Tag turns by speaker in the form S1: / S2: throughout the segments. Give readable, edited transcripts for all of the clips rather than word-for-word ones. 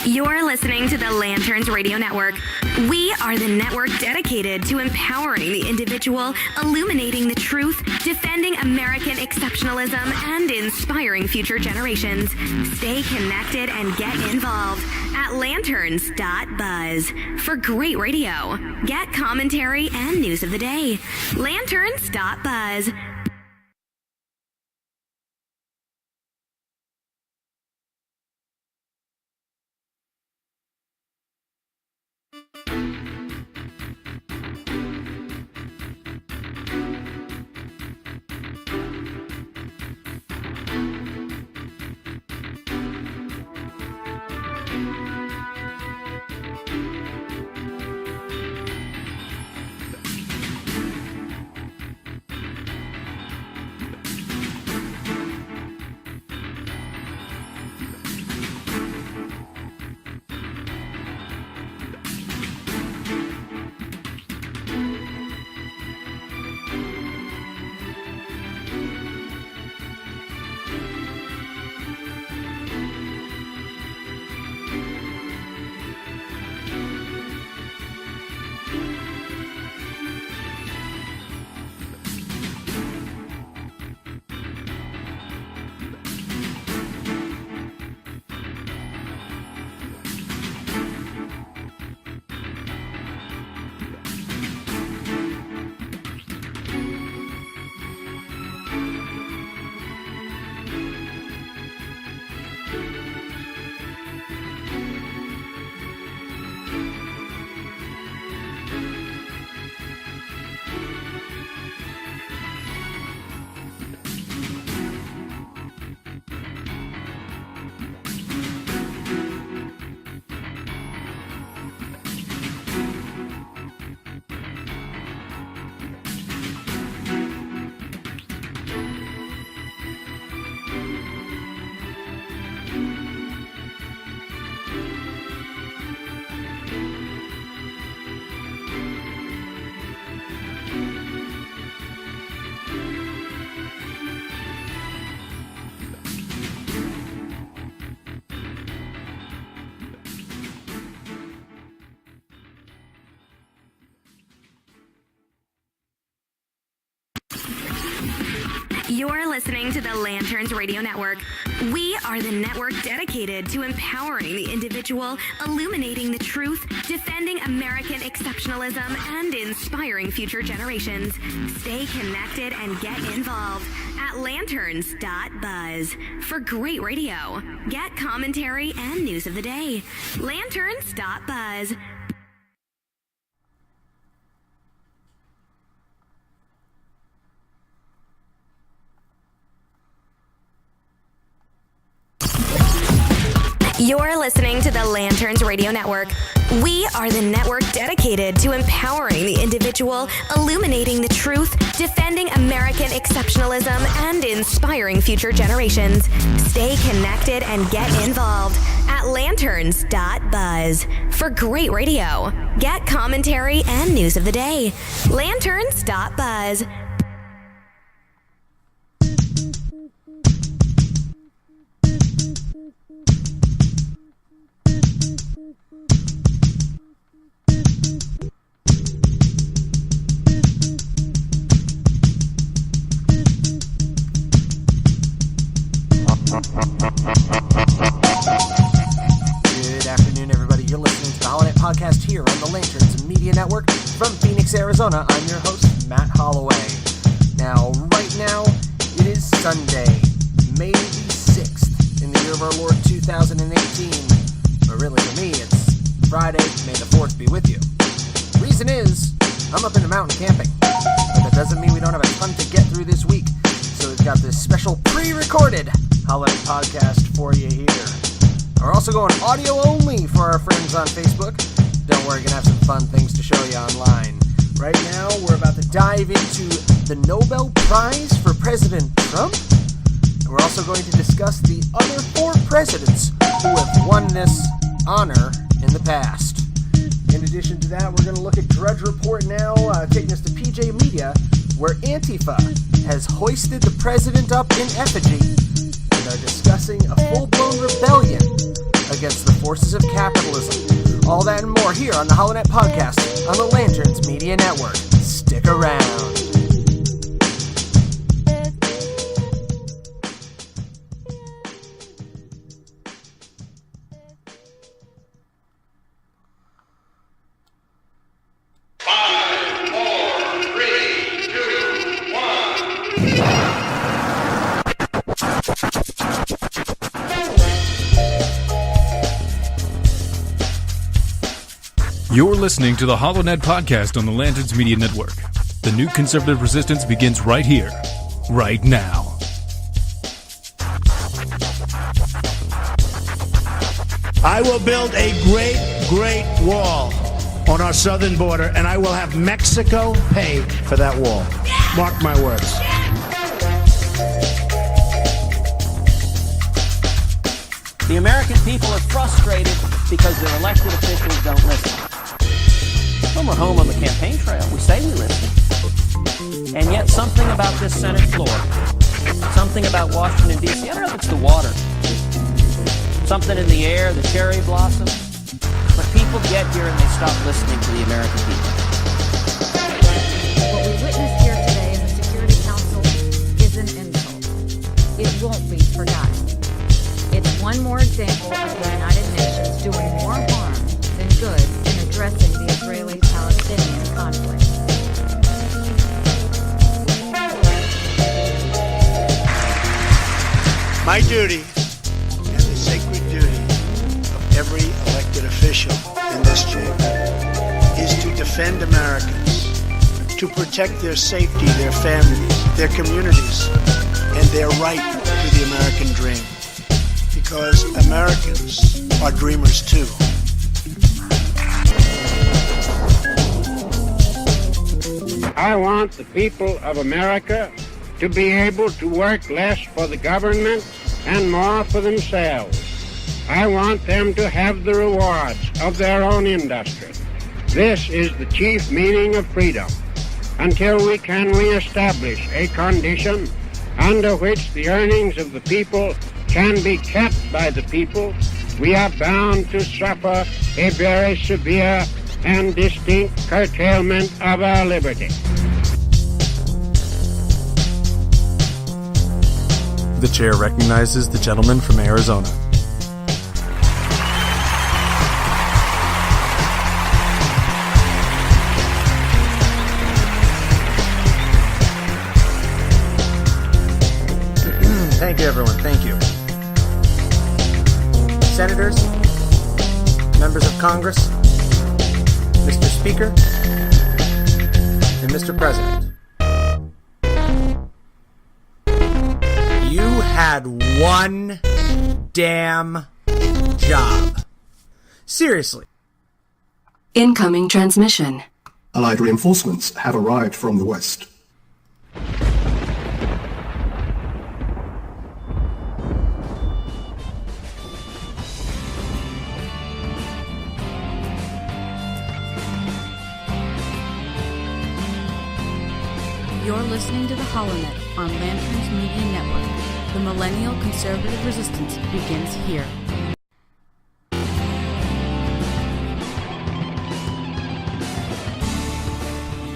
S1: You're listening to the Lanterns Radio Network. We are the network dedicated to empowering the individual, illuminating the truth, defending American exceptionalism, and inspiring future generations. Stay connected and get involved at lanterns.buzz for great radio. Get commentary and news of the day. Lanterns.buzz. You're listening to the Lanterns Radio Network. We are the network dedicated to empowering the individual, illuminating the truth, defending American exceptionalism, and inspiring future generations. Stay connected and get involved at lanterns.buzz for great radio. Get commentary and news of the day. Lanterns.buzz. You're listening to the Lanterns Radio Network. We are the network dedicated to empowering the individual, illuminating the truth, defending American exceptionalism, and inspiring future generations. Stay connected and get involved at lanterns.buzz for great radio. Get commentary and news of the day. Lanterns.buzz.
S2: Good afternoon, everybody. You're listening to the HollowNet podcast here on the Lanterns Media Network from Phoenix, Arizona. I'm your host, Matt Holloway. Now, right now, it is Sunday, May the 6th, in the year of our Lord 2018. But really, for me, it's Friday, May the 4th be with you. Reason is, I'm up in the mountain camping. But that doesn't mean we don't have a ton to get through this week. So we've got this special pre-recorded HollowNet podcast for you here. We're also going audio only for our friends on Facebook. Don't worry, we're going to have some fun things to show you online. Right now, we're about to dive into the Nobel Prize for President Trump. And we're also going to discuss the other 4 presidents who have won this honor in the past. In addition to that, we're going to look at Drudge Report now, taking us to PJ Media, where Antifa has hoisted the president up in effigy and are discussing a full-blown rebellion against the forces of capitalism. All that and more here on the HollowNet podcast on the Lanterns Media Network. Stick around.
S3: You're listening to the HollowNet podcast on the Lanterns Media Network. The new conservative resistance begins right here, right now.
S4: I will build a great wall on our southern border, and I will have Mexico pay for that wall. Mark my words.
S5: The American people are frustrated because their elected officials don't listen. When we're home on the campaign trail, we say we listen. And yet something about this Senate floor, something about Washington, D.C., I don't know if it's the water, something in the air, the cherry blossom, but people get here and they stop listening to the American people.
S6: What we witnessed here today in the Security Council is an insult. It won't be forgotten. It's one more example of the United Nations doing more harm than good in addressing the Israeli-Palestinian conflict.
S4: My duty, and the sacred duty of every elected official in this chamber, is to defend Americans, to protect their safety, their families, their communities, and their right to the American dream. Because Americans are dreamers too.
S7: I want the people of America to be able to work less for the government and more for themselves. I want them to have the rewards of their own industry. This is the chief meaning of freedom. Until we can reestablish a condition under which the earnings of the people can be kept by the people, we are bound to suffer a very severe and distinct curtailment of our liberty.
S3: The chair recognizes the gentleman from Arizona.
S2: Thank you, everyone. Thank you. Senators, members of Congress, Mr. Speaker, and Mr. President. You had one damn job. Seriously.
S8: Incoming transmission.
S9: Allied reinforcements have arrived from the west.
S6: You're listening to TheHollowNet on Lanterns Media Network. The Millennial Conservative Resistance begins here.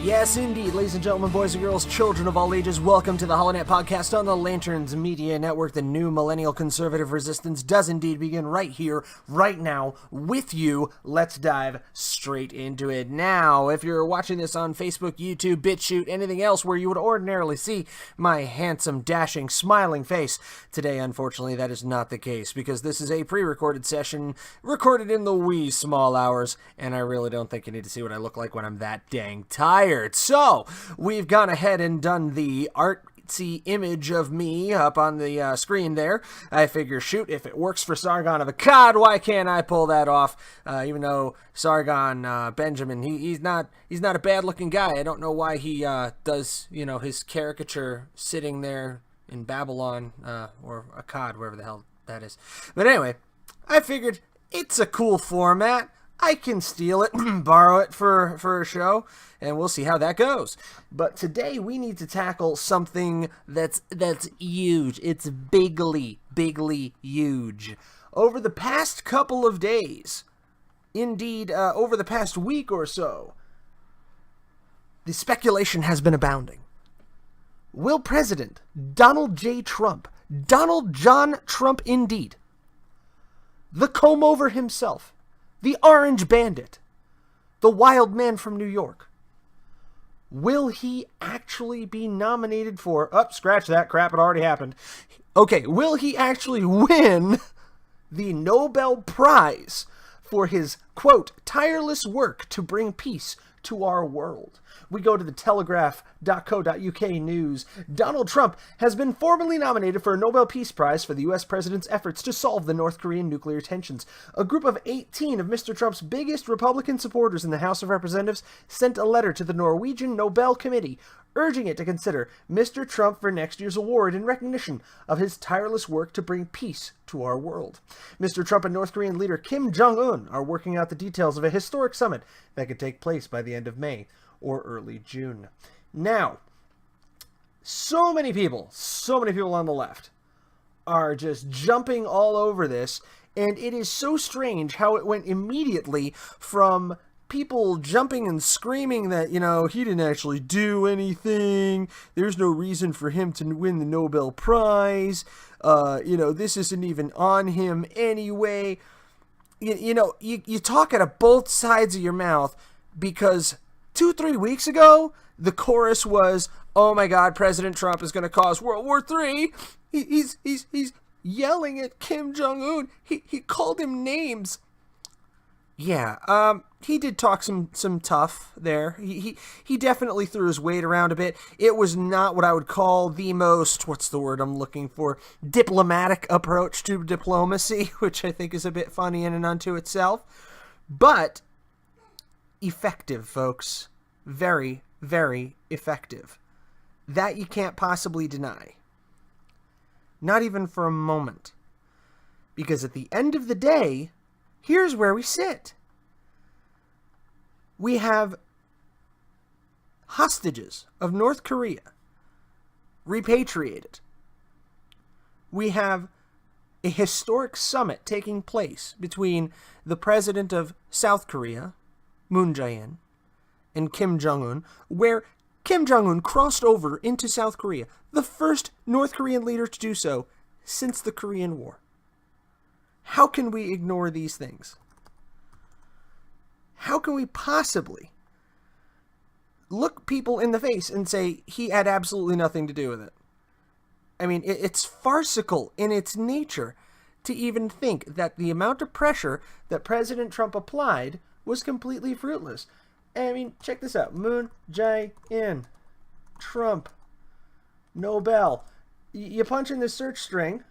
S2: Yes, indeed, ladies and gentlemen, boys and girls, children of all ages, welcome to the HollowNet podcast on the Lanterns Media Network. The new Millennial Conservative Resistance does indeed begin right here, right now, with you. Let's dive straight into it. Now, if you're watching this on Facebook, YouTube, BitChute, anything else where you would ordinarily see my handsome, dashing, smiling face, today, unfortunately, that is not the case, because this is a pre-recorded session, recorded in the wee small hours, and I really don't think you need to see what I look like when I'm that dang tired. So, we've gone ahead and done the artsy image of me up on the screen there. I figure, shoot, if it works for Sargon of Akkad, why can't I pull that off? Even though Sargon Benjamin, he's not a bad-looking guy. I don't know why he does, his caricature sitting there in Babylon, or Akkad, wherever the hell that is. But anyway, I figured it's a cool format. I can steal it, borrow it for a show, and we'll see how that goes. But today we need to tackle something that's huge. It's bigly huge. over the past couple of days, indeed, over the past week or so, the speculation has been abounding. Will President Donald J. Trump, Donald John Trump indeed, the comb-over himself, the Orange Bandit, the wild man from New York, will he actually be nominated for... Oh, scratch that crap, it already happened. Okay, will he actually win the Nobel Prize for his, quote, tireless work to bring peace to our world? We go to the telegraph.co.uk news. Donald Trump has been formally nominated for a Nobel Peace Prize for the U.S. president's efforts to solve the North Korean nuclear tensions. A group of 18 of Mr. Trump's biggest Republican supporters in the House of Representatives sent a letter to the Norwegian Nobel Committee urging it to consider Mr. Trump for next year's award in recognition of his tireless work to bring peace to our world. Mr. Trump and North Korean leader Kim Jong-un are working out the details of a historic summit that could take place by the end of May or early June. Now, so many people on the left are just jumping all over this, and it is so strange how it went immediately from people jumping and screaming that, you know, he didn't actually do anything, there's no reason for him to win the Nobel Prize, this isn't even on him anyway. You talk out of both sides of your mouth, because 2-3 weeks ago, the chorus was, oh my God, President Trump is going to cause World War III. He's yelling at Kim Jong-un. He called him names. Yeah, he did talk some tough there. He definitely threw his weight around a bit. It was not what I would call the most, what's the word I'm looking for, diplomatic approach to diplomacy, which I think is a bit funny in and unto itself. But effective, folks. Very, very effective. That you can't possibly deny. Not even for a moment. Because at the end of the day, here's where we sit. We have hostages of North Korea repatriated. We have a historic summit taking place between the president of South Korea, Moon Jae-in, and Kim Jong-un, where Kim Jong-un crossed over into South Korea, the first North Korean leader to do so since the Korean War. How can we ignore these things? How can we possibly look people in the face and say he had absolutely nothing to do with it? I mean, it's farcical in its nature to even think that the amount of pressure that President Trump applied was completely fruitless. I mean, check this out. Moon Jae-in, Trump, Nobel. You punch in this search string.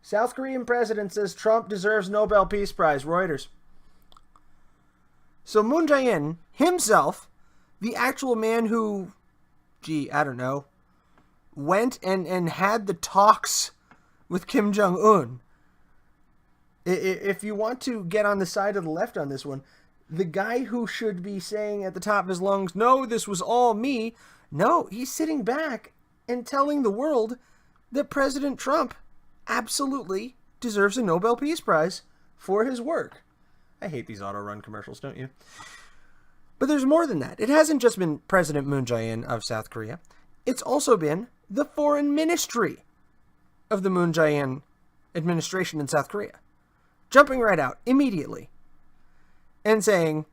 S2: South Korean president says Trump deserves Nobel Peace Prize. Reuters. So Moon Jae-in himself, the actual man who, went and had the talks with Kim Jong-un. If you want to get on the side of the left on this one, the guy who should be saying at the top of his lungs, no, this was all me. No, he's sitting back and telling the world that President Trump absolutely deserves a Nobel Peace Prize for his work. I hate these auto-run commercials, don't you? But there's more than that. It hasn't just been President Moon Jae-in of South Korea. It's also been the foreign ministry of the Moon Jae-in administration in South Korea, jumping right out immediately and saying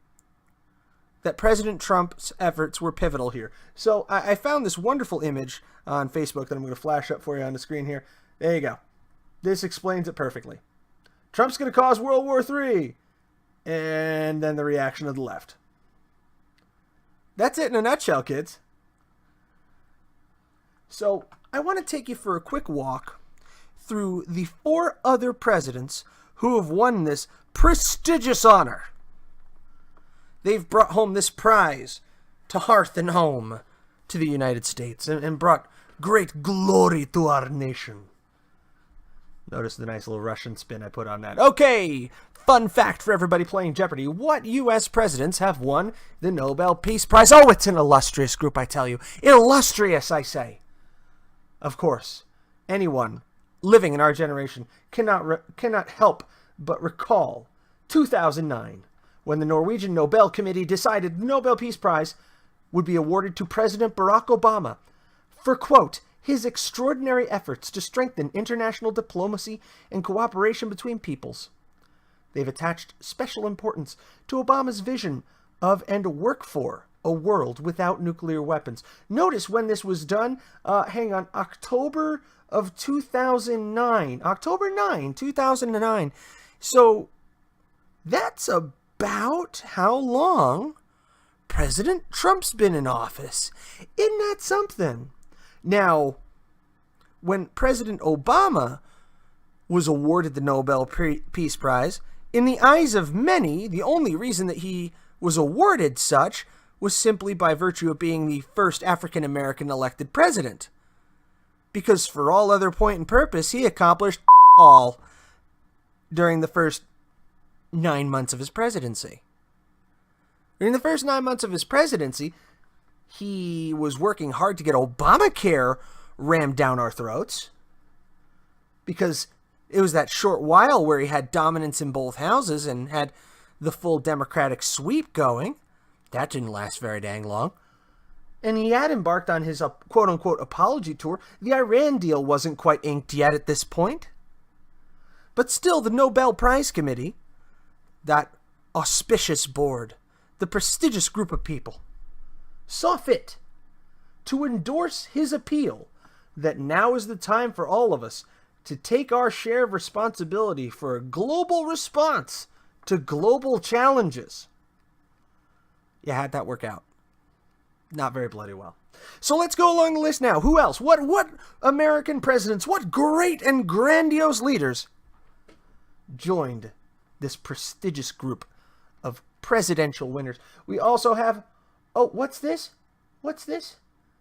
S2: that President Trump's efforts were pivotal here. So I found this wonderful image on Facebook that I'm going to flash up for you on the screen here. There you go. This explains it perfectly. Trump's going to cause World War III. And then the reaction of the left. That's it in a nutshell, kids. So I want to take you for a quick walk through the 4 other presidents who have won this prestigious honor. They've brought home this prize to hearth and home to the United States and brought great glory to our nation. Notice the nice little Russian spin I put on that. Okay, Fun fact for everybody playing Jeopardy. What U.S. presidents have won the Nobel Peace Prize? Oh, it's an illustrious group, I tell you. Illustrious, I say. Of course, anyone living in our generation cannot help but recall 2009, when the Norwegian Nobel Committee decided the Nobel Peace Prize would be awarded to President Barack Obama for, quote, his extraordinary efforts to strengthen international diplomacy and cooperation between peoples. They've attached special importance to Obama's vision of and work for a world without nuclear weapons. Notice when this was done, October of 2009. October 9, 2009. So that's about how long President Trump's been in office. Isn't that something? Now, when President Obama was awarded the Nobel Peace Prize, in the eyes of many, the only reason that he was awarded such was simply by virtue of being the first African-American elected president. Because for all other point and purpose, he accomplished all during the first 9 months of his presidency. During the first 9 months of his presidency, he was working hard to get Obamacare rammed down our throats. Because it was that short while where he had dominance in both houses and had the full Democratic sweep going. That didn't last very dang long. And he had embarked on his quote-unquote apology tour. The Iran deal wasn't quite inked yet at this point. But still, the Nobel Prize Committee, that auspicious board, the prestigious group of people, saw fit to endorse his appeal that now is the time for all of us to take our share of responsibility for a global response to global challenges. Yeah, how'd that work out? Not very bloody well. So let's go along the list now. Who else? What American presidents, what great and grandiose leaders joined this prestigious group of presidential winners? We also have, what's this?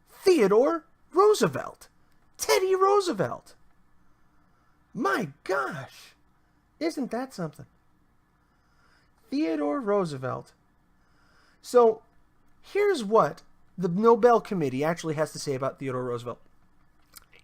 S2: Theodore Roosevelt. Teddy Roosevelt. My gosh, isn't that something? Theodore Roosevelt. So, here's what the Nobel Committee actually has to say about Theodore Roosevelt.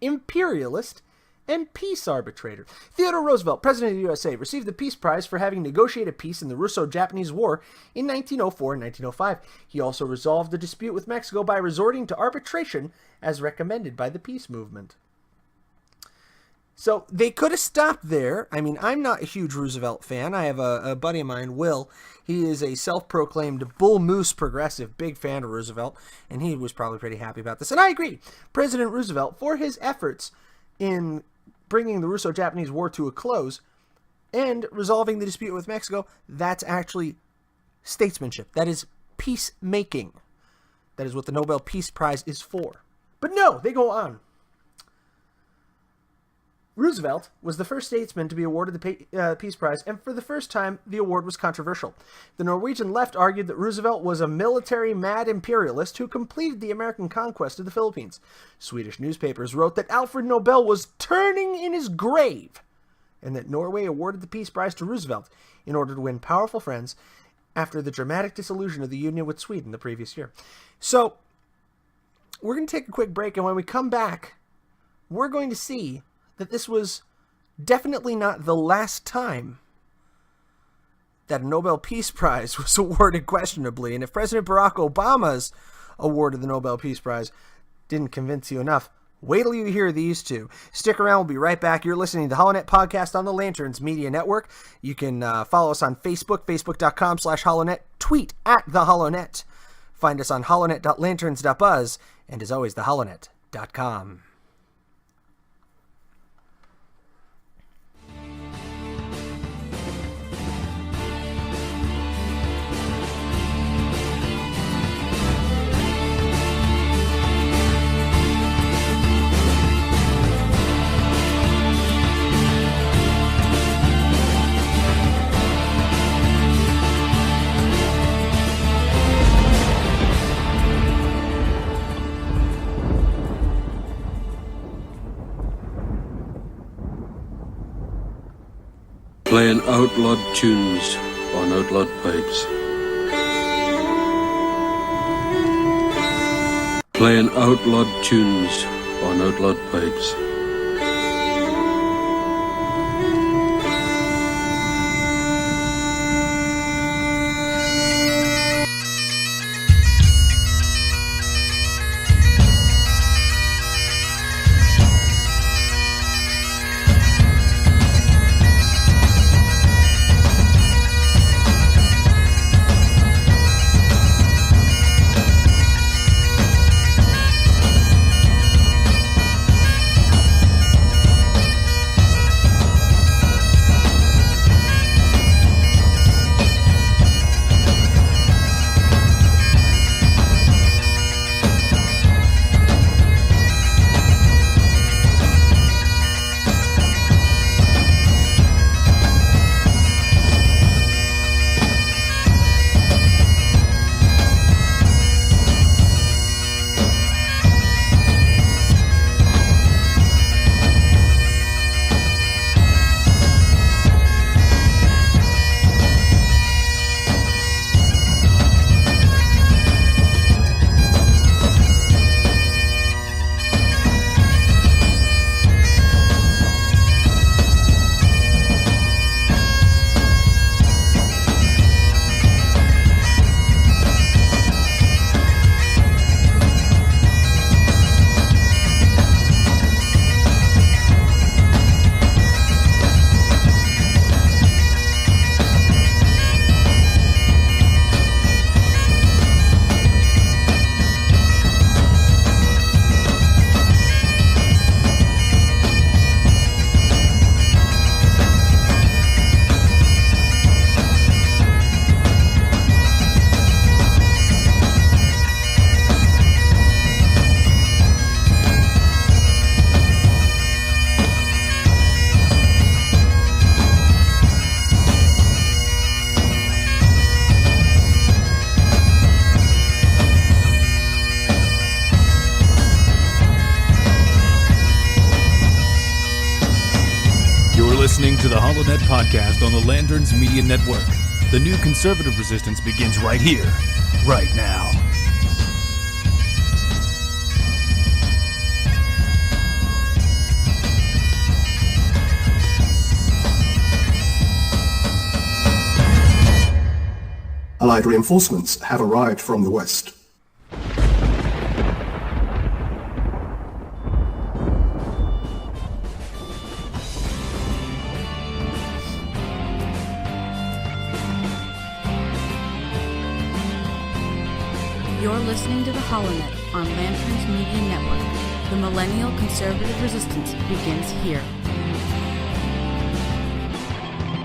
S2: Imperialist and peace arbitrator. Theodore Roosevelt, President of the USA, received the Peace Prize for having negotiated peace in the Russo-Japanese War in 1904 and 1905. He also resolved the dispute with Mexico by resorting to arbitration as recommended by the peace movement. So they could have stopped there. I mean, I'm not a huge Roosevelt fan. I have a buddy of mine, Will. He is a self-proclaimed bull moose progressive, big fan of Roosevelt, and he was probably pretty happy about this. And I agree. President Roosevelt, for his efforts in bringing the Russo-Japanese War to a close and resolving the dispute with Mexico, that's actually statesmanship. That is peacemaking. That is what the Nobel Peace Prize is for. But no, they go on. Roosevelt was the first statesman to be awarded the Peace Prize, and for the first time, the award was controversial. The Norwegian left argued that Roosevelt was a military mad imperialist who completed the American conquest of the Philippines. Swedish newspapers wrote that Alfred Nobel was turning in his grave, and that Norway awarded the Peace Prize to Roosevelt in order to win powerful friends after the dramatic dissolution of the union with Sweden the previous year. So, we're going to take a quick break, and when we come back, we're going to see that this was definitely not the last time that a Nobel Peace Prize was awarded questionably. And if President Barack Obama's award of the Nobel Peace Prize didn't convince you enough, wait till you hear these two. Stick around. We'll be right back. You're listening to the HollowNet podcast on the Lanterns Media Network. You can follow us on Facebook, facebook.com/HollowNet. Tweet at TheHollowNet. Find us on hollownet.lanterns.buzz. And as always, TheHollowNet.com.
S10: playing outlawed tunes on outlawed pipes. Playing outlawed tunes on outlawed pipes.
S3: Listening to the HollowNet podcast on the Lanterns Media Network. The new conservative resistance begins right here, right now.
S9: Allied reinforcements have arrived from the west.
S6: You're listening to TheHollowNet on Lanterns Media Network. The Millennial Conservative Resistance begins here.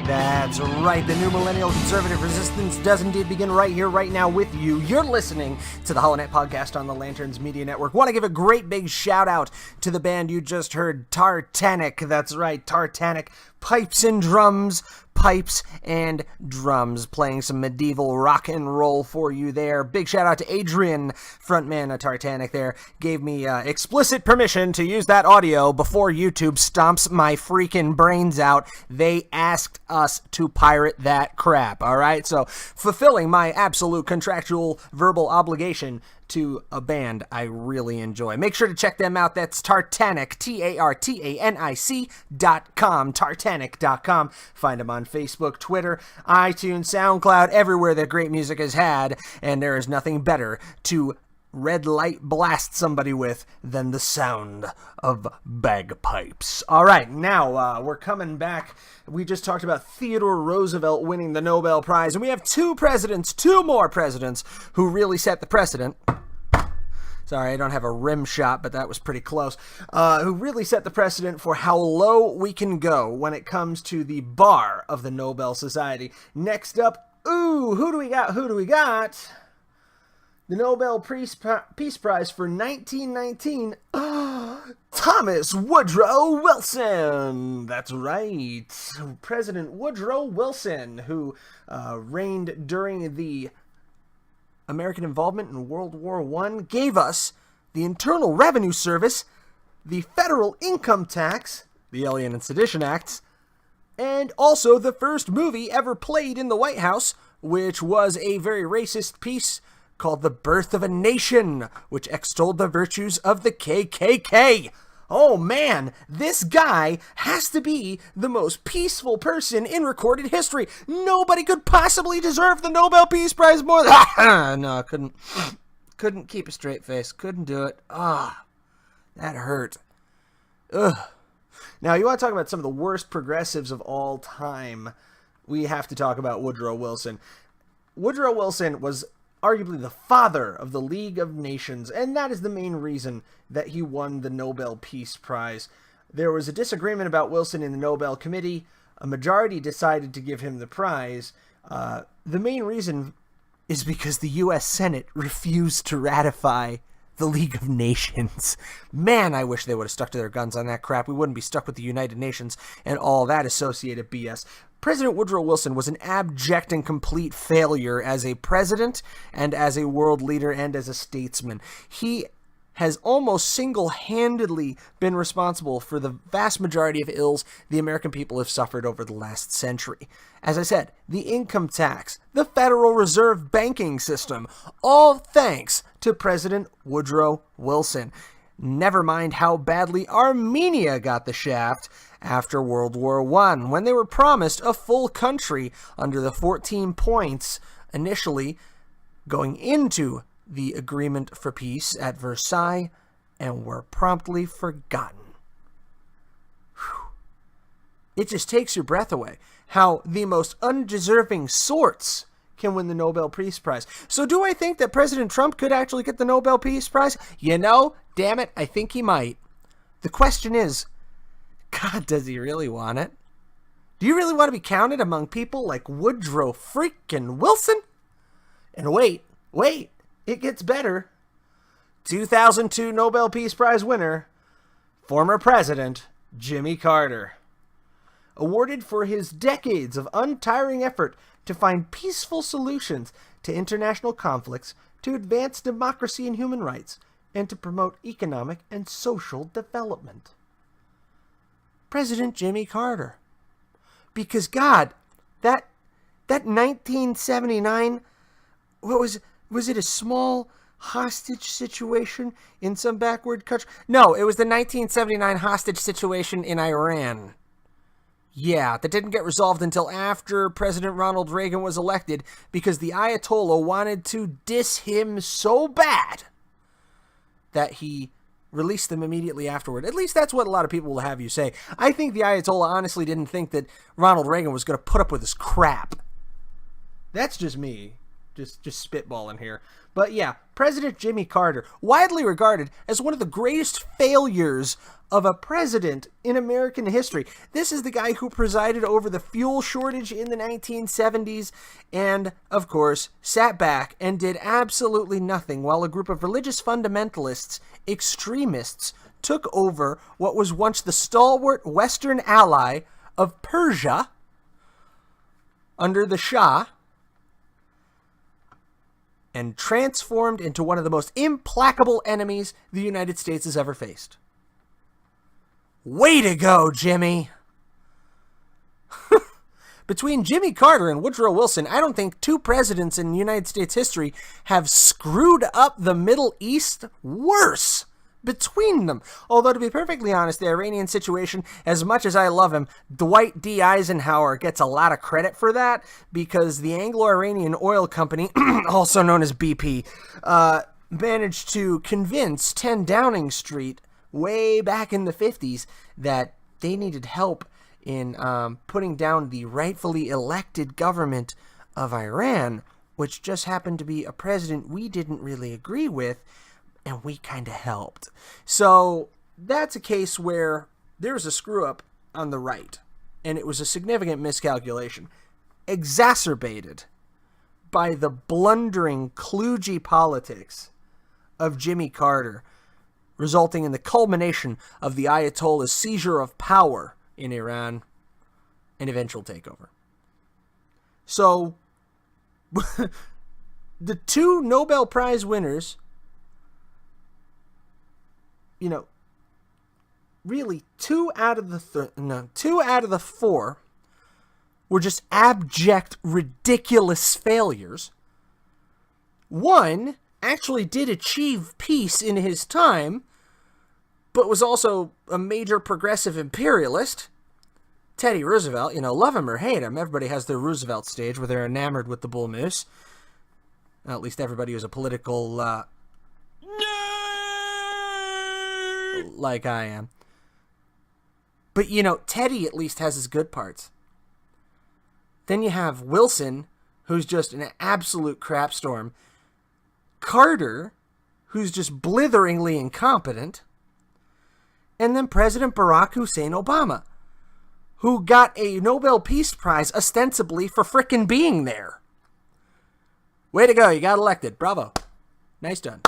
S2: That's right. The new Millennial Conservative Resistance does indeed begin right here, right now with you. You're listening to the HollowNet podcast on the Lanterns Media Network. Want to give a great big shout out to the band you just heard, Tartanic. That's right, Tartanic. Pipes and drums, pipes and drums, playing some medieval rock and roll for you there. Big shout out to Adrian, frontman of Tartanic there, gave me explicit permission to use that audio before YouTube stomps my freaking brains out. They asked us to pirate that crap, alright? So, fulfilling my absolute contractual verbal obligation to a band I really enjoy. Make sure to check them out. That's Tartanic, TARTANIC.com, Tartanic.com. Find them on Facebook, Twitter, iTunes, SoundCloud, everywhere that great music is had, and there is nothing better to red light blast somebody with than the sound of bagpipes. All right, now we're coming back. We just talked about Theodore Roosevelt winning the Nobel Prize, and we have two more presidents who really set the precedent. Sorry, I don't have a rim shot, but that was pretty close. Who really set the precedent for how low we can go when it comes to the bar of the Nobel Society. Next up, who do we got? The Nobel Peace Prize for 1919, Thomas Woodrow Wilson. That's right. President Woodrow Wilson, who reigned during the American involvement in World War I, gave us the Internal Revenue Service, the Federal Income Tax, the Alien and Sedition Acts, and also the first movie ever played in the White House, which was a very racist piece called The Birth of a Nation, which extolled the virtues of the KKK. Oh man, this guy has to be the most peaceful person in recorded history. Nobody could possibly deserve the Nobel Peace Prize more than... No, couldn't keep a straight face. Couldn't do it. That hurt. Ugh. Now, you want to talk about some of the worst progressives of all time, we have to talk about Woodrow Wilson. Woodrow Wilson was arguably the father of the League of Nations, and that is the main reason that he won the Nobel Peace Prize. There was a disagreement about Wilson in the Nobel Committee. A majority decided to give him the prize. The main reason is because the U.S. Senate refused to ratify the League of Nations. Man, I wish they would have stuck to their guns on that crap. We wouldn't be stuck with the United Nations and all that associated BS. President Woodrow Wilson was an abject and complete failure as a president and as a world leader and as a statesman. He has almost single-handedly been responsible for the vast majority of ills the American people have suffered over the last century. As I said, the income tax, the Federal Reserve banking system, all thanks to President Woodrow Wilson. Never mind how badly Armenia got the shaft after World War I, when they were promised a full country under the 14 points initially going into the agreement for peace at Versailles, and were promptly forgotten. Whew. It just takes your breath away how the most undeserving sorts can win the Nobel Peace Prize. So do I think that President Trump could actually get the Nobel Peace Prize? You know, damn it, I think he might. The question is, God, does he really want it? Do you really want to be counted among people like Woodrow freaking Wilson? And wait, it gets better. 2002 Nobel Peace Prize winner, former President Jimmy Carter. Awarded for his decades of untiring effort to find peaceful solutions to international conflicts, to advance democracy and human rights, and to promote economic and social development. President Jimmy Carter. Because God, that 1979, what was it a small hostage situation in some backward country? No, it was the 1979 hostage situation in Iran. Yeah, that didn't get resolved until after President Ronald Reagan was elected because the Ayatollah wanted to diss him so bad that he released them immediately afterward. At least that's what a lot of people will have you say. I think the Ayatollah honestly didn't think that Ronald Reagan was going to put up with this crap. That's just me. Just spitballing here. But yeah, President Jimmy Carter, widely regarded as one of the greatest failures of a president in American history. This is the guy who presided over the fuel shortage in the 1970s and, of course, sat back and did absolutely nothing while a group of religious fundamentalists, extremists, took over what was once the stalwart Western ally of Persia under the Shah, and transformed into one of the most implacable enemies the United States has ever faced. Way to go, Jimmy! Between Jimmy Carter and Woodrow Wilson, I don't think two presidents in United States history have screwed up the Middle East worse between them. Although, to be perfectly honest, the Iranian situation, as much as I love him, Dwight D. Eisenhower gets a lot of credit for that because the Anglo-Iranian Oil Company, also known as BP, managed to convince 10 Downing Street way back in the 50s that they needed help in putting down the rightfully elected government of Iran, which just happened to be a president we didn't really agree with, and we kind of helped. So that's a case where there's a screw-up on the right, and it was a significant miscalculation, exacerbated by the blundering, kludgy politics of Jimmy Carter, resulting in the culmination of the Ayatollah's seizure of power in Iran and eventual takeover. So, the two Nobel Prize winners, you know, really two out of the four were just abject, ridiculous failures. One actually did achieve peace in his time, but was also a major progressive imperialist. Teddy Roosevelt, love him or hate him, everybody has their Roosevelt stage where they're enamored with the bull moose. Well, at least everybody who's a political, like I am. But, Teddy at least has his good parts. Then you have Wilson, who's just an absolute crapstorm. Carter, who's just blitheringly incompetent. And then President Barack Hussein Obama, who got a Nobel Peace Prize ostensibly for frickin' being there. Way to go, you got elected. Bravo. Nice done.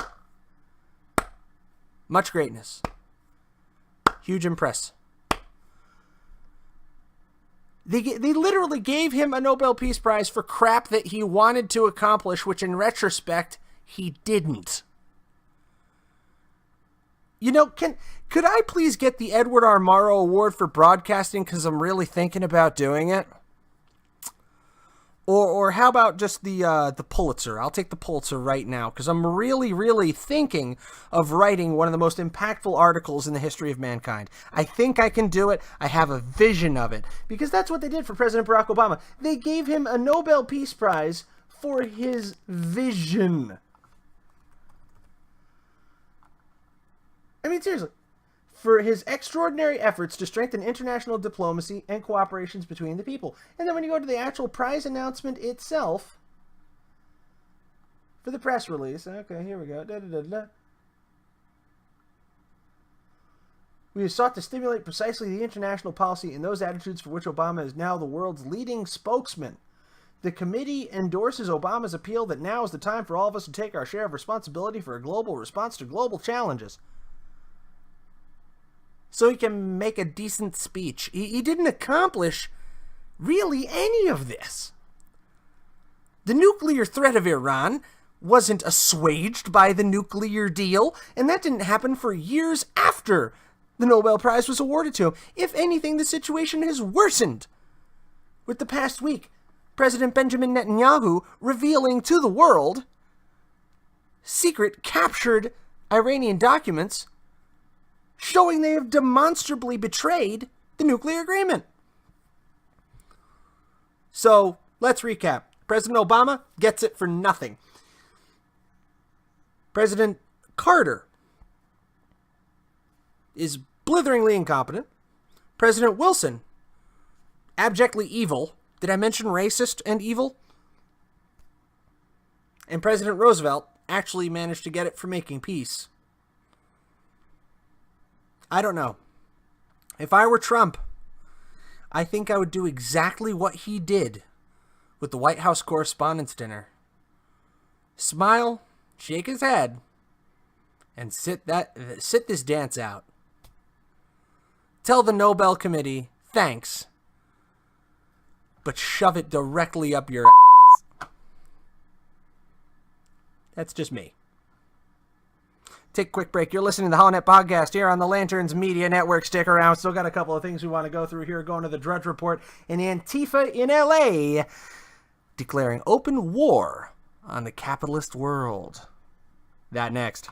S2: Much greatness. Huge impress. They literally gave him a Nobel Peace Prize for crap that he wanted to accomplish, which in retrospect, he didn't. Could I please get the Edward R. Murrow Award for broadcasting because I'm really thinking about doing it? Or how about just the Pulitzer? I'll take the Pulitzer right now because I'm really, really thinking of writing one of the most impactful articles in the history of mankind. I think I can do it. I have a vision of it because that's what they did for President Barack Obama. They gave him a Nobel Peace Prize for his vision. I mean, seriously. For his extraordinary efforts to strengthen international diplomacy and cooperations between the people. And then when you go to the actual prize announcement itself, for the press release, okay, here we go. We have sought to stimulate precisely the international policy and those attitudes for which Obama is now the world's leading spokesman. The committee endorses Obama's appeal that now is the time for all of us to take our share of responsibility for a global response to global challenges. So he can make a decent speech. He didn't accomplish really any of this. The nuclear threat of Iran wasn't assuaged by the nuclear deal, and that didn't happen for years after the Nobel Prize was awarded to him. If anything, the situation has worsened. With the past week, President Benjamin Netanyahu revealing to the world secret captured Iranian documents showing they have demonstrably betrayed the nuclear agreement. So, let's recap. President Obama gets it for nothing. President Carter is blitheringly incompetent. President Wilson, abjectly evil. Did I mention racist and evil? And President Roosevelt actually managed to get it for making peace. I don't know. If I were Trump, I think I would do exactly what he did with the White House Correspondents' Dinner. Smile, shake his head, and sit this dance out. Tell the Nobel Committee, thanks, but shove it directly up your ass. That's just me. Take a quick break. You're listening to the HollowNet podcast here on the Lanterns Media Network. Stick around. Still got a couple of things we want to go through here. Going to the Drudge Report and Antifa in LA declaring open war on the capitalist world. That next.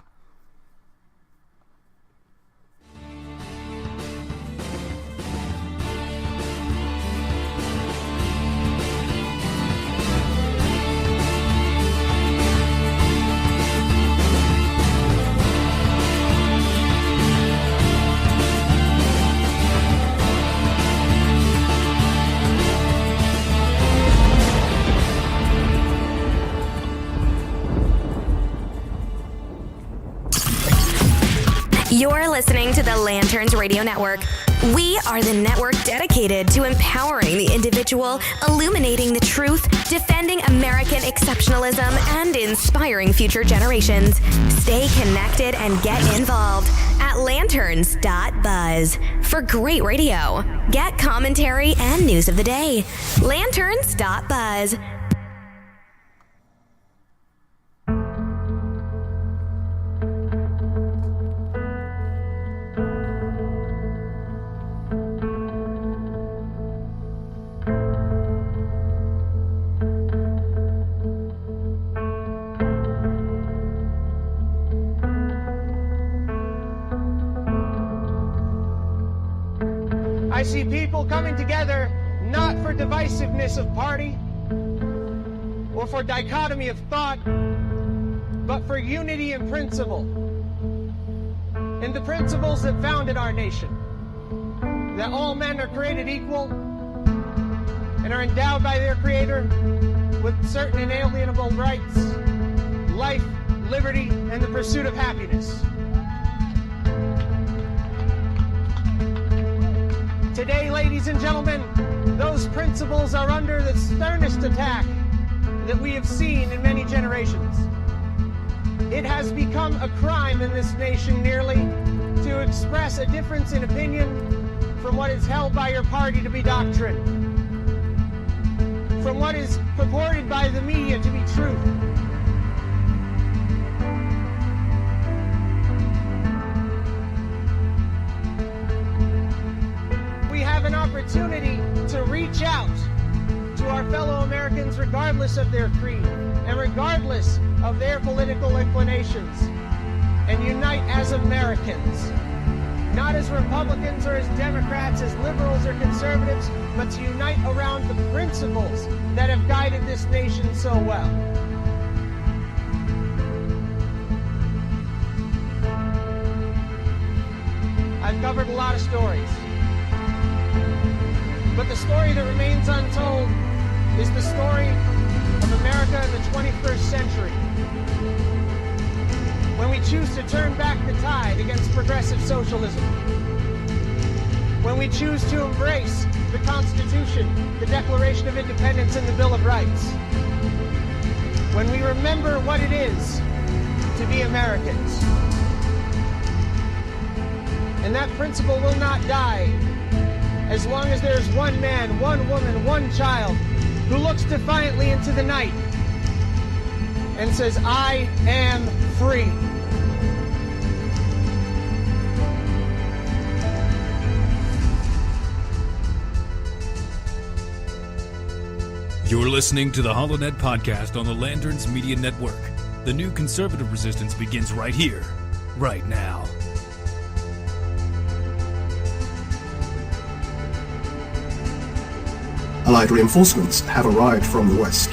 S1: You're listening to the Lanterns Radio Network. We are the network dedicated to empowering the individual, illuminating the truth, defending American exceptionalism, and inspiring future generations. Stay connected and get involved at lanterns.buzz for great radio. Get commentary and news of the day. Lanterns.buzz.
S11: I see people coming together not for divisiveness of party or for dichotomy of thought, but for unity in principle. And the principles that founded our nation, that all men are created equal and are endowed by their Creator with certain inalienable rights, life, liberty, and the pursuit of happiness. Today, ladies and gentlemen, those principles are under the sternest attack that we have seen in many generations. It has become a crime in this nation nearly to express a difference in opinion from what is held by your party to be doctrine, from what is purported by the media to be truth. We have an opportunity to reach out to our fellow Americans regardless of their creed and regardless of their political inclinations, and unite as Americans, not as Republicans or as Democrats, as liberals or conservatives, but to unite around the principles that have guided this nation so well. I've covered a lot of stories, but the story that remains untold is the story of America in the 21st century, when we choose to turn back the tide against progressive socialism, when we choose to embrace the Constitution, the Declaration of Independence, and the Bill of Rights, when we remember what it is to be Americans. And that principle will not die as long as there's one man, one woman, one child who looks defiantly into the night and says, I am free.
S3: You're listening to the HollowNet podcast on the Lanterns Media Network. The new conservative resistance begins right here, right now.
S9: Allied reinforcements have arrived from the west.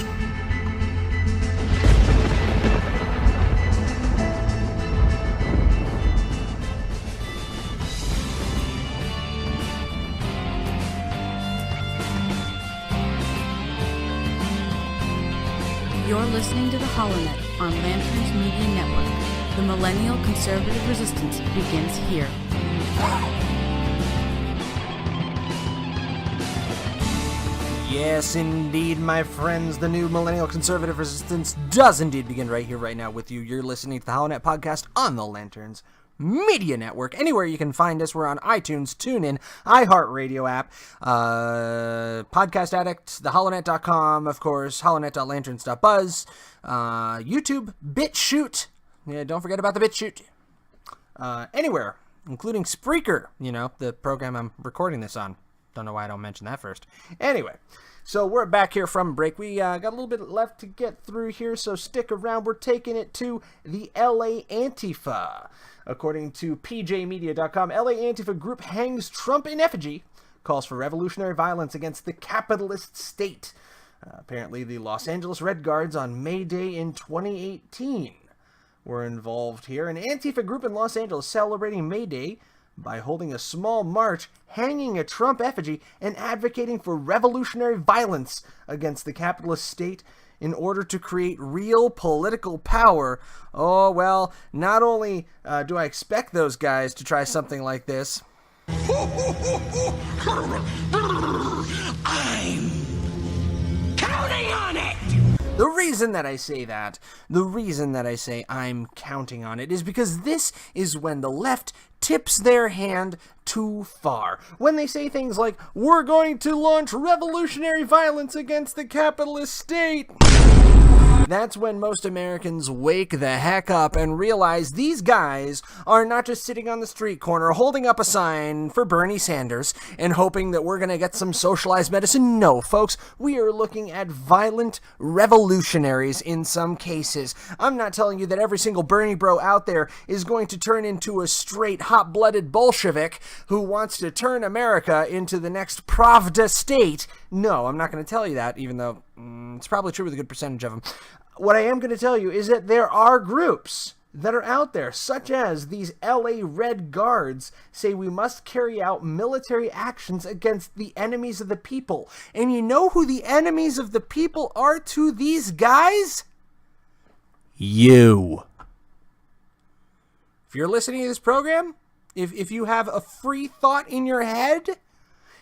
S12: You're listening to the HollowNet on Lanterns Media Network. The Millennial Conservative Resistance begins here.
S2: Yes, indeed, my friends. The new Millennial Conservative Resistance does indeed begin right here, right now with you. You're listening to the HollowNet podcast on the Lanterns Media Network. Anywhere you can find us, we're on iTunes, TuneIn, iHeartRadio app, Podcast Addict, TheHollowNet.com, of course, HollowNet.lanterns.buzz, YouTube, BitChute. Yeah, don't forget about the BitChute. Anywhere, including Spreaker, the program I'm recording this on. Don't know why I don't mention that first. Anyway, so we're back here from break. We got a little bit left to get through here, so stick around. We're taking it to the LA Antifa. According to PJmedia.com, LA Antifa group hangs Trump in effigy, calls for revolutionary violence against the capitalist state. Apparently, the Los Angeles Red Guards on May Day in 2018 were involved here. An Antifa group in Los Angeles celebrating May Day by holding a small march, hanging a Trump effigy, and advocating for revolutionary violence against the capitalist state in order to create real political power. Oh, well, not only do I expect those guys to try something like this,
S13: I'm counting on it!
S2: The reason that I say that, the reason that I say I'm counting on it, is because this is when the left tips their hand too far. When they say things like, we're going to launch revolutionary violence against the capitalist state. That's when most Americans wake the heck up and realize these guys are not just sitting on the street corner holding up a sign for Bernie Sanders and hoping that we're going to get some socialized medicine. No, folks, we are looking at violent revolutionaries in some cases. I'm not telling you that every single Bernie bro out there is going to turn into a straight hot-blooded Bolshevik who wants to turn America into the next Pravda state. No, I'm not going to tell you that, even though it's probably true with a good percentage of them. What I am going to tell you is that there are groups that are out there, such as these LA Red Guards, say we must carry out military actions against the enemies of the people. And you know who the enemies of the people are to these guys? You. If you're listening to this program, if you have a free thought in your head,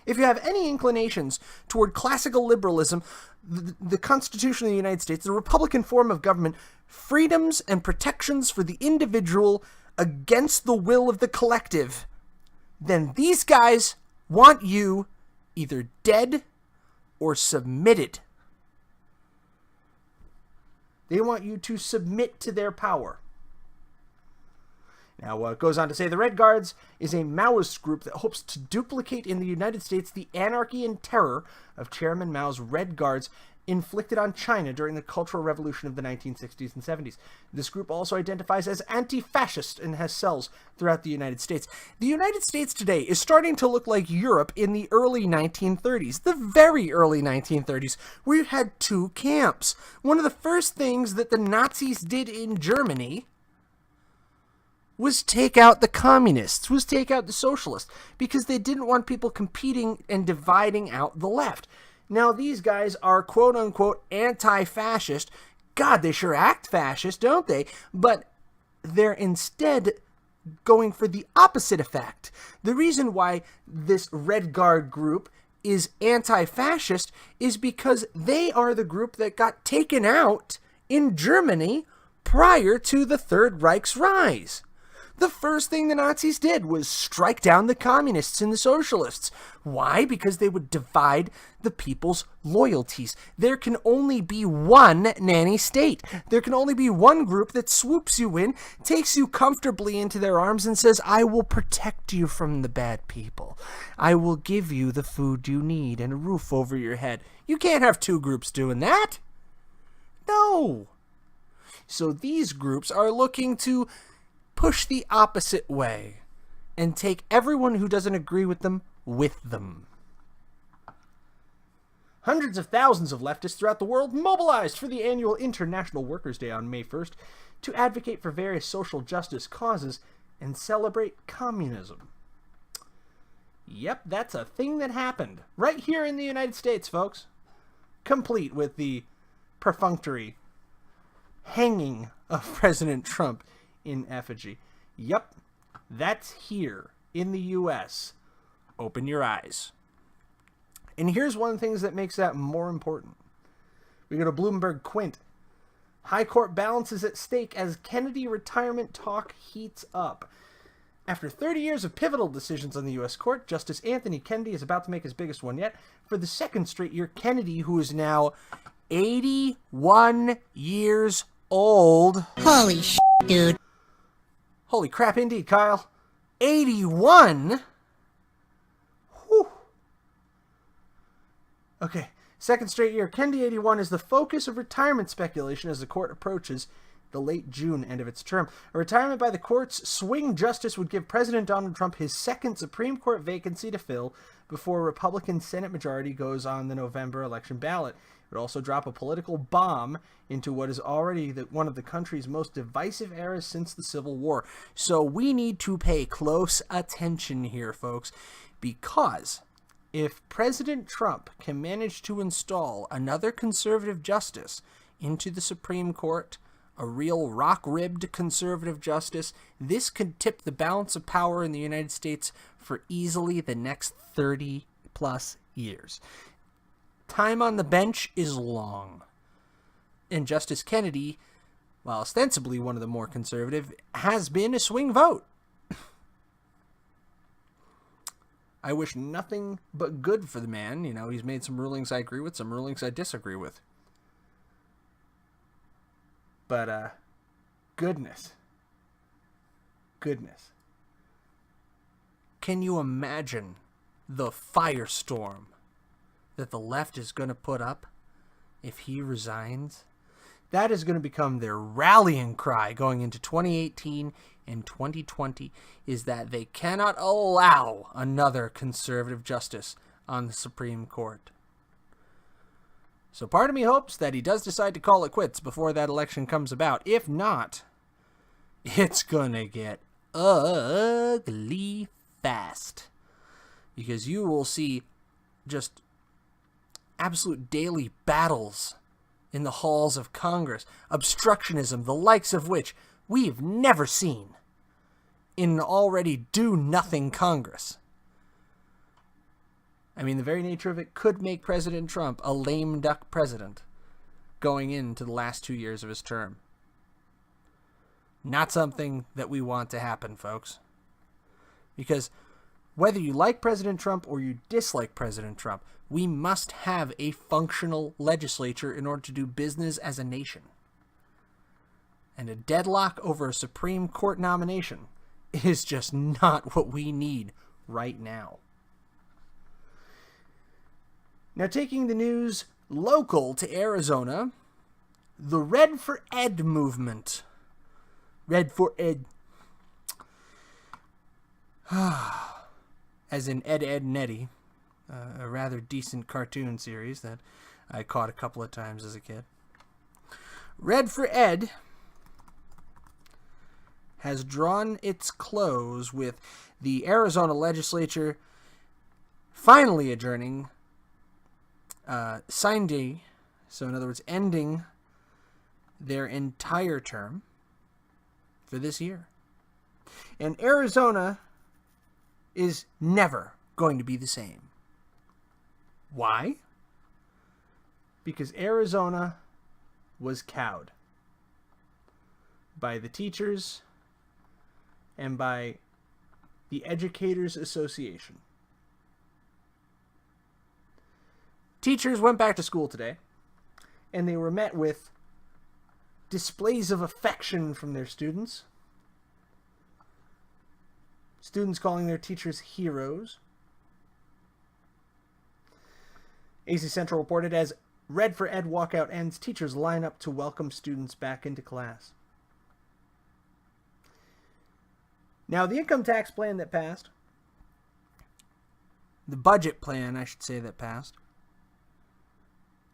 S2: if you have any inclinations toward classical liberalism, the Constitution of the United States, the Republican form of government, freedoms and protections for the individual against the will of the collective, then these guys want you either dead or submitted. They want you to submit to their power. Now, it goes on to say the Red Guards is a Maoist group that hopes to duplicate in the United States the anarchy and terror of Chairman Mao's Red Guards inflicted on China during the Cultural Revolution of the 1960s and 70s. This group also identifies as anti-fascist and has cells throughout the United States. The United States today is starting to look like Europe in the early 1930s, the very early 1930s. We had two camps. One of the first things that the Nazis did in Germany was take out the communists, was take out the socialists, because they didn't want people competing and dividing out the left. Now, these guys are quote-unquote anti-fascist. God, they sure act fascist, don't they? But they're instead going for the opposite effect. The reason why this Red Guard group is anti-fascist is because they are the group that got taken out in Germany prior to the Third Reich's rise. The first thing the Nazis did was strike down the communists and the socialists. Why? Because they would divide the people's loyalties. There can only be one nanny state. There can only be one group that swoops you in, takes you comfortably into their arms, and says, I will protect you from the bad people. I will give you the food you need and a roof over your head. You can't have two groups doing that. No. So these groups are looking to push the opposite way and take everyone who doesn't agree with them with them. Hundreds of thousands of leftists throughout the world mobilized for the annual International Workers' Day on May 1st to advocate for various social justice causes and celebrate communism. Yep, that's a thing that happened right here in the United States, folks. Complete with the perfunctory hanging of President Trump in effigy. Yep, that's here in the U.S. Open your eyes. And here's one of the things that makes that more important. We go to Bloomberg Quint. High Court balance is at stake as Kennedy retirement talk heats up. After 30 years of pivotal decisions on the U.S. court, Justice Anthony Kennedy is about to make his biggest one yet. For the second straight year, Kennedy, who is now 81 years old.
S14: Holy shit, dude.
S2: Holy crap indeed, Kyle. 81? Whew. Okay, second straight year. Kennedy 81 is the focus of retirement speculation as the court approaches the late June end of its term. A retirement by the court's swing justice would give President Donald Trump his second Supreme Court vacancy to fill before a Republican Senate majority goes on the November election ballot. It would also drop a political bomb into what is already one of the country's most divisive eras since the Civil War. So we need to pay close attention here, folks, because if President Trump can manage to install another conservative justice into the Supreme Court, a real rock-ribbed conservative justice, this could tip the balance of power in the United States for easily the next 30-plus years. Time on the bench is long. And Justice Kennedy, while ostensibly one of the more conservative, has been a swing vote. I wish nothing but good for the man. You know, he's made some rulings I agree with, some rulings I disagree with. But, goodness. Can you imagine the firestorm that the left is going to put up if he resigns? That is going to become their rallying cry going into 2018 and 2020, is that they cannot allow another conservative justice on the Supreme Court. So part of me hopes that he does decide to call it quits before that election comes about. If not, it's going to get ugly fast. Because you will see just absolute daily battles in the halls of Congress. Obstructionism, the likes of which we've never seen in an already do-nothing Congress. I mean, the very nature of it could make President Trump a lame duck president going into the last 2 years of his term. Not something that we want to happen, folks. Because whether you like President Trump or you dislike President Trump, we must have a functional legislature in order to do business as a nation. And a deadlock over a Supreme Court nomination is just not what we need right now. Now, taking the news local to Arizona, the Red for Ed movement. Red for Ed. As in Ed, Ed, and Eddie. A rather decent cartoon series that I caught a couple of times as a kid. Red for Ed has drawn its close with the Arizona legislature finally adjourning sign day, so in other words, ending their entire term for this year. And Arizona is never going to be the same. Why? Because Arizona was cowed by the teachers and by the Educators Association. Teachers went back to school today, and they were met with displays of affection from their students. Students calling their teachers heroes. AZ Central reported as Red for Ed walkout ends, teachers line up to welcome students back into class. Now, the income tax plan that passed, the budget plan, I should say, that passed,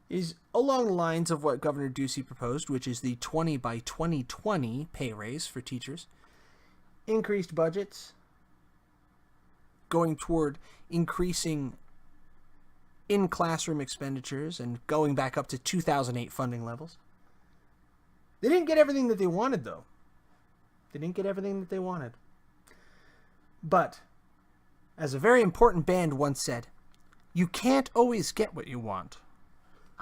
S2: is along the lines of what Governor Ducey proposed, which is the 20 by 2020 pay raise for teachers. Increased budgets, going toward increasing in-classroom expenditures and going back up to 2008 funding levels. They didn't get everything that they wanted, though. They didn't get everything that they wanted. But, as a very important band once said, you can't always get what you want.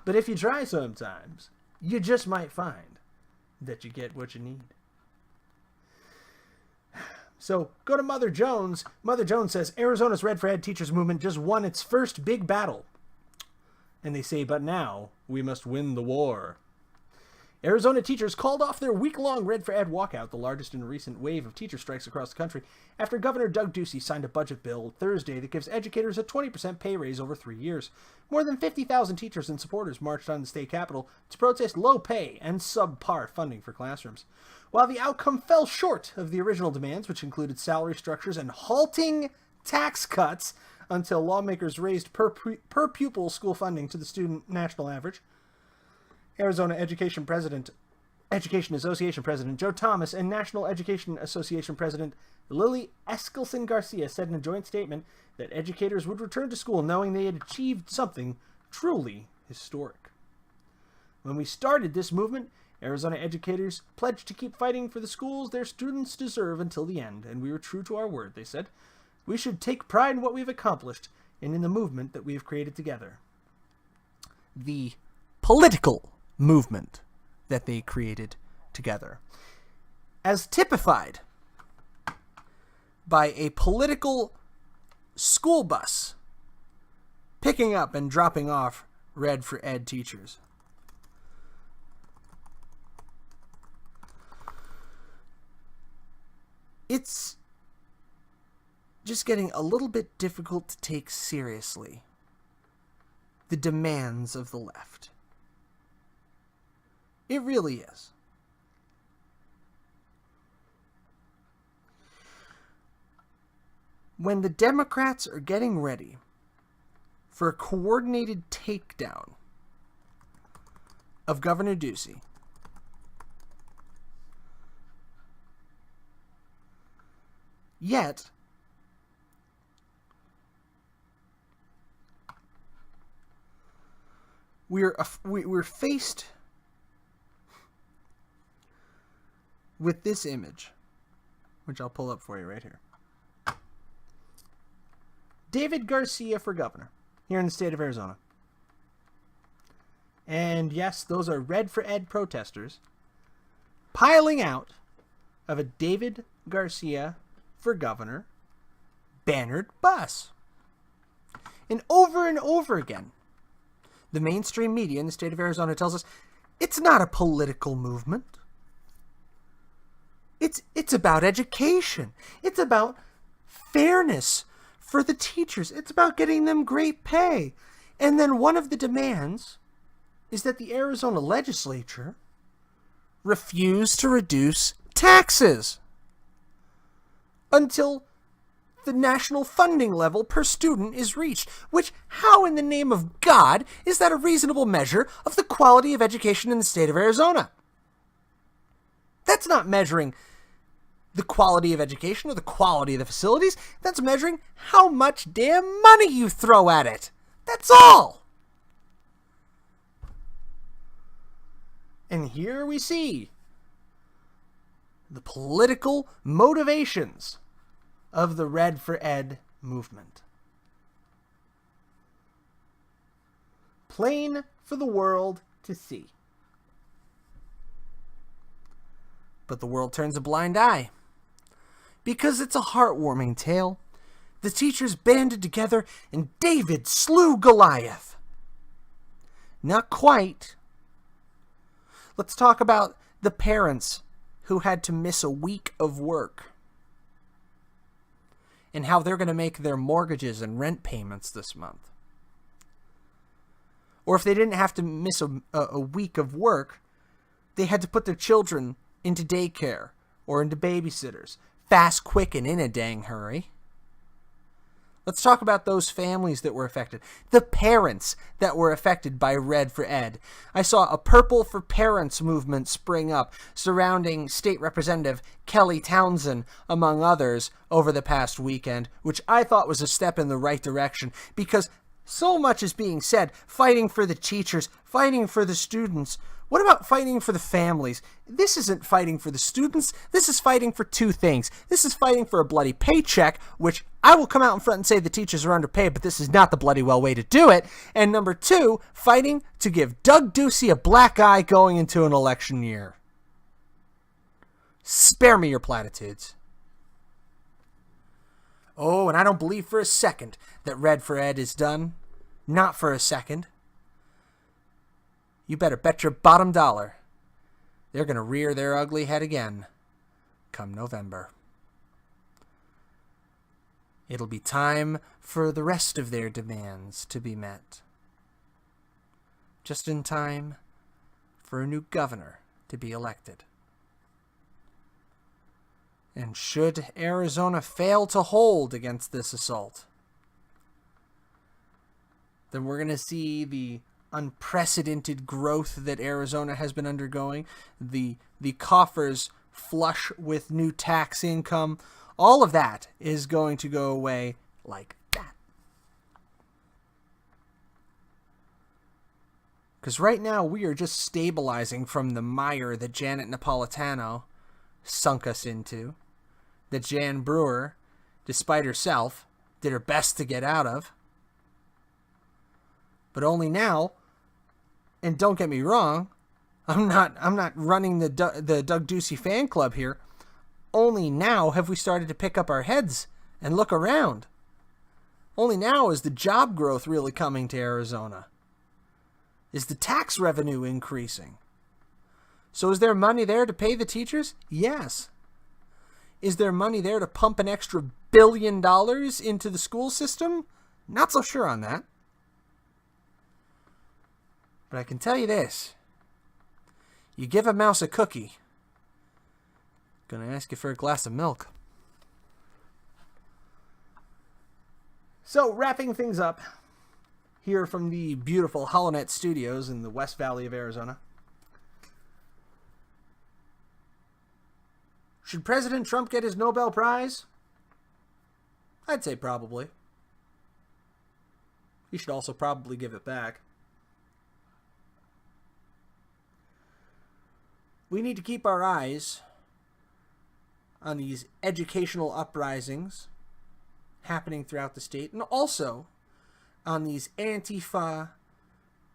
S2: But if you try sometimes, you just might find that you get what you need. So, go to Mother Jones. Mother Jones says, Arizona's Red for Ed teachers movement just won its first big battle. And they say, but now we must win the war. Arizona teachers called off their week-long Red for Ed walkout, the largest in a recent wave of teacher strikes across the country, after Governor Doug Ducey signed a budget bill Thursday that gives educators a 20% pay raise over 3 years. More than 50,000 teachers and supporters marched on the state capitol to protest low pay and subpar funding for classrooms. While the outcome fell short of the original demands, which included salary structures and halting tax cuts until lawmakers raised per pupil school funding to the student national average, Arizona Education Association President Joe Thomas and National Education Association President Lily Eskelsen Garcia said in a joint statement that educators would return to school knowing they had achieved something truly historic. When we started this movement, Arizona educators pledged to keep fighting for the schools their students deserve until the end, and we were true to our word, they said. We should take pride in what we've accomplished and in the movement that we have created together. The political movement that they created together, as typified by a political school bus picking up and dropping off Red for Ed teachers. it's just getting a little bit difficult to take seriously the demands of the left. It really is. When the Democrats are getting ready for a coordinated takedown of Governor Ducey, yet we're faced with this image, which I'll pull up for you right here. David Garcia for governor here in the state of Arizona. And yes, those are Red for Ed protesters piling out of a David Garcia for governor bannered bus. And over again, the mainstream media in the state of Arizona tells us it's not a political movement. It's about education. It's about fairness for the teachers. It's about getting them great pay. And then one of the demands is that the Arizona legislature refuse to reduce taxes until the national funding level per student is reached. Which, how in the name of God is that a reasonable measure of the quality of education in the state of Arizona? That's not measuring the quality of education or the quality of the facilities. That's measuring how much damn money you throw at it. That's all. And here we see the political motivations of the Red for Ed movement. Plain for the world to see. But the world turns a blind eye. Because it's a heartwarming tale. The teachers banded together and David slew Goliath. Not quite. Let's talk about the parents who had to miss a week of work. And how they're going to make their mortgages and rent payments this month. Or if they didn't have to miss a week of work, they had to put their children into daycare or into babysitters. Fast, quick, and in a dang hurry. Let's talk about those families that were affected. The parents that were affected by Red for Ed. I saw a Purple for Parents movement spring up surrounding State Representative Kelly Townsend, among others, over the past weekend, which I thought was a step in the right direction because so much is being said, fighting for the teachers, fighting for the students. What about fighting for the families? This isn't fighting for the students. This is fighting for two things. This is fighting for a bloody paycheck, which I will come out in front and say the teachers are underpaid, but this is not the bloody well way to do it. And number two, fighting to give Doug Ducey a black eye going into an election year. Spare me your platitudes. Oh, and I don't believe for a second that Red for Ed is done. Not for a second. You better bet your bottom dollar they're going to rear their ugly head again come November. It'll be time for the rest of their demands to be met. Just in time for a new governor to be elected. And should Arizona fail to hold against this assault, then we're going to see the unprecedented growth that Arizona has been undergoing, the coffers flush with new tax income. All of that is going to go away like that. Because right now we are just stabilizing from the mire that Janet Napolitano sunk us into, that Jan Brewer, despite herself, did her best to get out of. But only now, and don't get me wrong, I'm not running the Doug Ducey fan club here. Only now have we started to pick up our heads and look around. Only now is the job growth really coming to Arizona. Is the tax revenue increasing? So is there money there to pay the teachers? Yes. Is there money there to pump an extra $1 billion into the school system? Not so sure on that. But I can tell you this. You give a mouse a cookie, gonna ask you for a glass of milk. So, wrapping things up here from the beautiful HollowNet studios in the West Valley of Arizona. Should President Trump get his Nobel Prize? I'd say probably. He should also probably give it back. We need to keep our eyes on these educational uprisings happening throughout the state, and also on these Antifa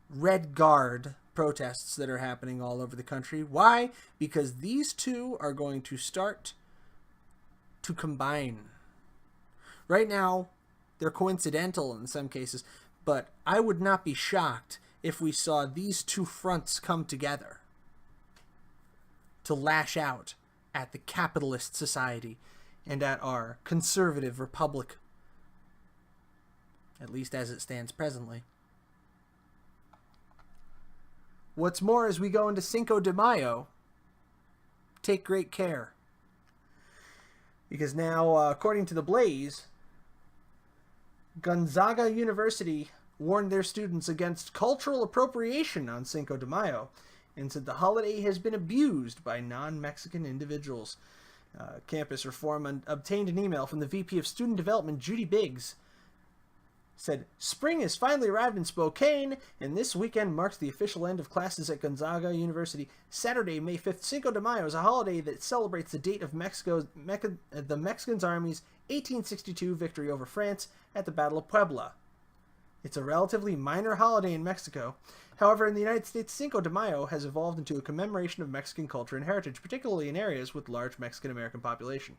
S2: Red Guard protests that are happening all over the country. Why? Because these two are going to start to combine. Right now, they're coincidental in some cases, but I would not be shocked if we saw these two fronts come together to lash out at the capitalist society and at our conservative republic, at least as it stands presently. What's more, as we go into Cinco de Mayo, take great care. Because now, according to the Blaze, Gonzaga University warned their students against cultural appropriation on Cinco de Mayo and said the holiday has been abused by non-Mexican individuals. Campus Reform obtained an email from the VP of Student Development, Judy Biggs, said, "Spring has finally arrived in Spokane, and this weekend marks the official end of classes at Gonzaga University. Saturday, May 5th, Cinco de Mayo is a holiday that celebrates the date of the Mexican Army's 1862 victory over France at the Battle of Puebla. It's a relatively minor holiday in Mexico. However, in the United States, Cinco de Mayo has evolved into a commemoration of Mexican culture and heritage, particularly in areas with large Mexican-American population."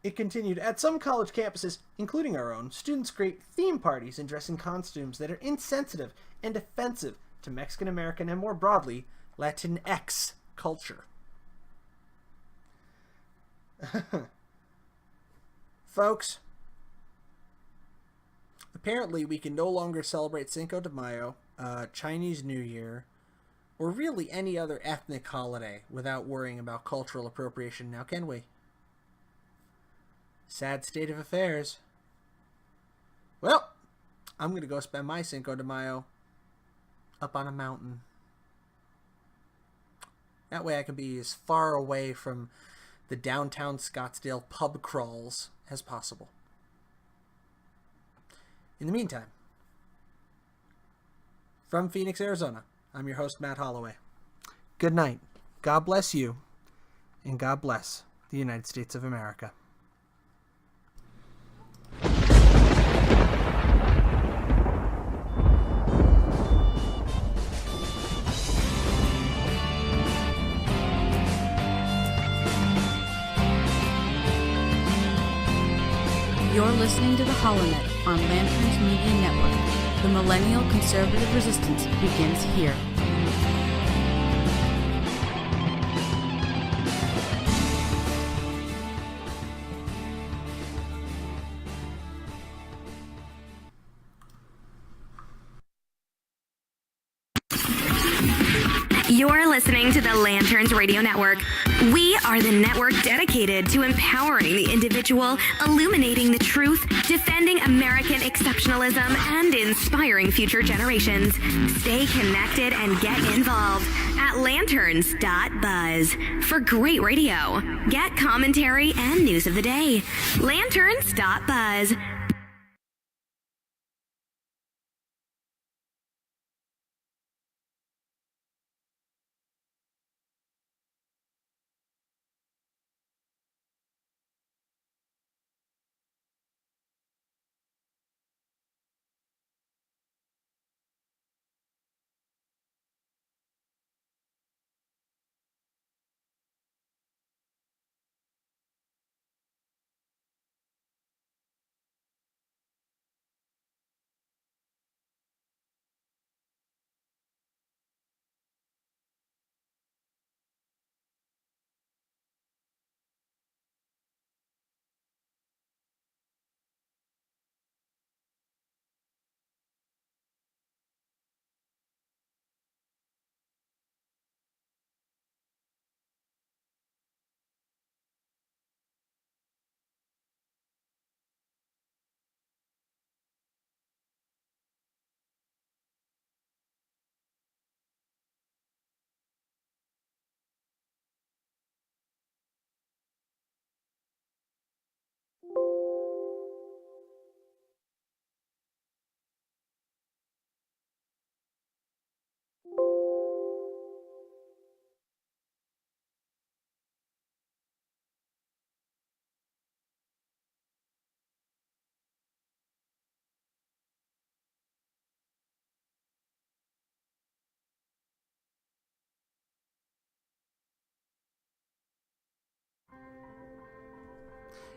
S2: It continued, "At some college campuses, including our own, students create theme parties and dress in costumes that are insensitive and offensive to Mexican-American and, more broadly, Latinx culture." Folks, apparently we can no longer celebrate Cinco de Mayo, Chinese New Year, or really any other ethnic holiday without worrying about cultural appropriation now, can we? Sad state of affairs. Well, I'm going to go spend my Cinco de Mayo up on a mountain. That way I can be as far away from the downtown Scottsdale pub crawls as possible. In the meantime, from Phoenix, Arizona, I'm your host, Matt Holloway. Good night. God bless you, and God bless the United States of America.
S12: You're listening to TheHollowNet on Lanterns Media Network. The Millennial Conservative Resistance begins here.
S1: You're listening to the Lanterns Radio Network. We are the network dedicated to empowering the individual, illuminating the truth, defending American exceptionalism, and inspiring future generations. Stay connected and get involved at lanterns.buzz for great radio. Get commentary and news of the day. Lanterns.buzz.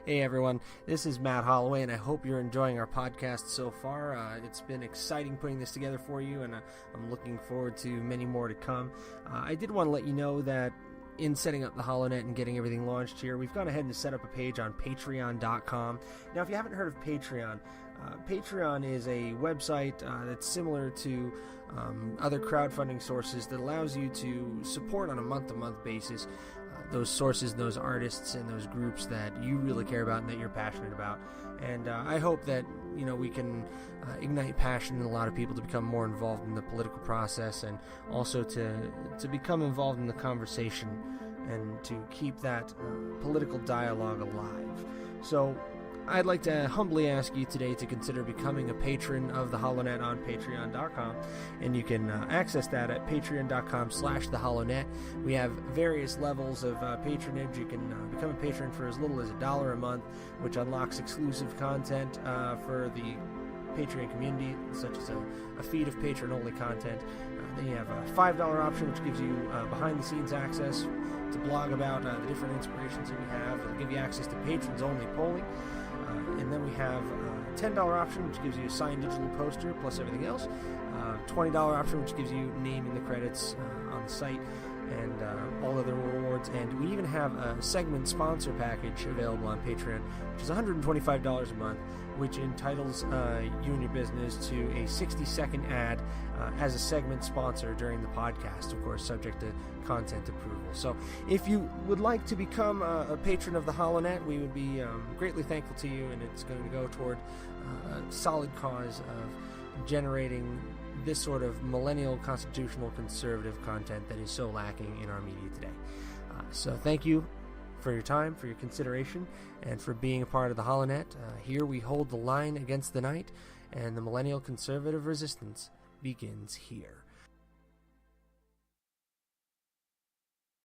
S2: Hey everyone, this is Matt Holloway, and I hope you're enjoying our podcast so far. It's been exciting putting this together for you, and I'm looking forward to many more to come. I did want to let you know that in setting up the HollowNet and getting everything launched here, we've gone ahead and set up a page on Patreon.com. Now, if you haven't heard of Patreon, Patreon is a website that's similar to other crowdfunding sources that allows you to support on a month-to-month basis those sources, those artists, and those groups that you really care about and that you're passionate about. And I hope that we can ignite passion in a lot of people to become more involved in the political process, and also to become involved in the conversation and to keep that political dialogue alive. So I'd like to humbly ask you today to consider becoming a patron of the HollowNet on Patreon.com, and you can access that at Patreon.com/TheHollowNet. We have various levels of patronage. You can become a patron for as little as $1 a month, which unlocks exclusive content for the Patreon community, such as a feed of patron-only content. Then you have a $5 option, which gives you behind-the-scenes access to blog about the different inspirations that we have. It'll give you access to patrons-only polling. And then we have a $10 option, which gives you a signed digital poster plus everything else. $20 option, which gives you name in the credits on the site, and all other rewards. And we even have a segment sponsor package available on Patreon, which is $125 a month, which entitles you and your business to a 60-second ad as a segment sponsor during the podcast, of course, subject to content approval. So if you would like to become a patron of the HollowNet, we would be greatly thankful to you, and it's going to go toward a solid cause of generating this sort of millennial constitutional conservative content that is so lacking in our media today. So thank you for your time, for your consideration, and for being a part of the HollowNet. Here we hold the line against the night, and the millennial conservative resistance begins here.